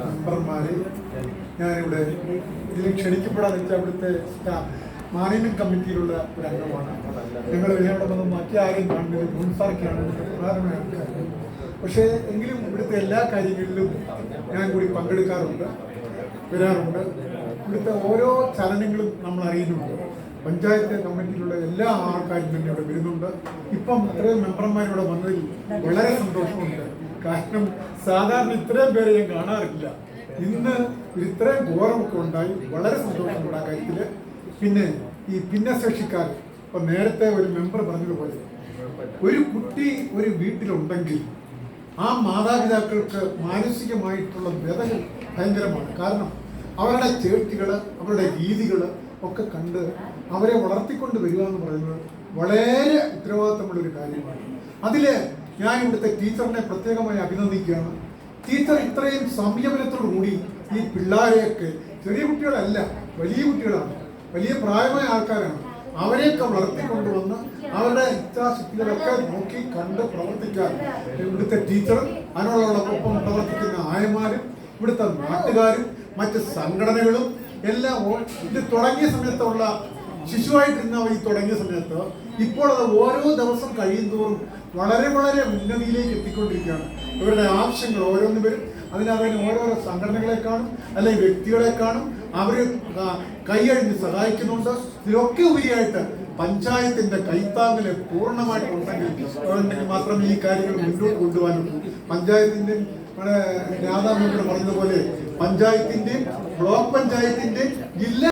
മെമ്പർമാരെ ഞാനിവിടെ ഇതിൽ ക്ഷണിക്കപ്പെടാൻ വെച്ചാൽ അവിടുത്തെ മാനേജ്മെന്റ് കമ്മിറ്റിയിലുള്ള ഒരു അംഗമാണ്. ഞങ്ങൾ ഇവിടെ വന്ന് മറ്റു ആരെയും കാണുന്നത് മുൻസാർക്കാണ് പ്രധാനമായ ആൾക്കാർ. പക്ഷേ എങ്കിലും ഇവിടുത്തെ എല്ലാ കാര്യങ്ങളിലും ഞാൻ കൂടി പങ്കെടുക്കാറുണ്ട്, വരാറുണ്ട്. ഇവിടുത്തെ ഓരോ ചലനങ്ങളും നമ്മൾ അറിയുന്നുണ്ട്. പഞ്ചായത്ത് കമ്മിറ്റിയിലുള്ള എല്ലാ ആൾക്കാരും തന്നെ ഇവിടെ വരുന്നുണ്ട്. ഇപ്പം ഇത്രയും മെമ്പർമാരിവിടെ വന്നതിൽ വളരെ സന്തോഷമുണ്ട്. കാരണം സാധാരണ ഇത്രയും പേരെ ഞാൻ കാണാറില്ല. ഇന്ന് ഇത്രയും ഘോരമൊക്കെ ഉണ്ടായി, വളരെ സന്തോഷമുണ്ട് ആ കാര്യത്തിൽ. പിന്നെ ഈ ഭിന്നശേഷിക്കാർ, ഇപ്പം നേരത്തെ ഒരു മെമ്പർ പറഞ്ഞതുപോലെ ഒരു കുട്ടി ഒരു വീട്ടിലുണ്ടെങ്കിൽ ആ മാതാപിതാക്കൾക്ക് മാനസികമായിട്ടുള്ള വ്യതകൾ ഭയങ്കരമാണ്. കാരണം അവരുടെ ചേർത്തികൾ, അവരുടെ രീതികൾ ഒക്കെ കണ്ട് അവരെ വളർത്തിക്കൊണ്ട് വരിക എന്ന് പറയുന്നത് വളരെ ഉത്തരവാദിത്തമുള്ളൊരു കാര്യമാണ്. അതിൽ ഞാൻ ഇവിടുത്തെ ടീച്ചറിനെ പ്രത്യേകമായി അഭിനന്ദിക്കുകയാണ്. ടീച്ചർ ഇത്രയും സംയമനത്തോടു കൂടി ഈ പിള്ളേരെയൊക്കെ, ചെറിയ കുട്ടികളല്ല, വലിയ കുട്ടികളാണ്, വലിയ പ്രായമായ ആൾക്കാരാണ്, അവരെയൊക്കെ വളർത്തിക്കൊണ്ടുവന്ന് അവരുടെ ഇച്ഛാശക്തികളൊക്കെ നോക്കി കണ്ട് പ്രവർത്തിക്കാൻ ഇവിടുത്തെ ടീച്ചറും അതിനോടൊപ്പം പ്രവർത്തിക്കുന്ന ആയമാരും ഇവിടുത്തെ നാട്ടുകാരും മറ്റ് സംഘടനകളും എല്ലാം ഇത് തുടങ്ങിയ സമയത്തുള്ള ശിശുവായിട്ടിരുന്ന ഈ തുടങ്ങിയ സമയത്ത് ഇപ്പോൾ അത് ഓരോ ദിവസം കഴിയുന്തോറും വളരെ വളരെ ഉന്നതിയിലേക്ക് എത്തിക്കൊണ്ടിരിക്കുകയാണ്. ഇവരുടെ ആവശ്യങ്ങൾ ഓരോന്ന് വരും, അതിനകത്ത് ഓരോരോ സംഘടനകളെ കാണും, അല്ലെങ്കിൽ വ്യക്തികളെ കാണും, അവർ കൈയഴിഞ്ഞ് സഹായിക്കുന്നുണ്ട്. ഇതിലൊക്കെ ഉപരിയായിട്ട് പഞ്ചായത്തിന്റെ കൈത്താങ്ങല് പൂർണ്ണമായിട്ട് ഉണ്ടെങ്കിൽ മാത്രമേ ഈ കാര്യങ്ങൾ മുന്നോട്ട് കൊണ്ടുപോകാനുള്ളൂ. പഞ്ചായത്തിന്റെ രാധാ മെമ്പർ പറഞ്ഞതുപോലെ പഞ്ചായത്തിന്റെയും ബ്ലോക്ക് പഞ്ചായത്തിന്റെയും ജില്ലാ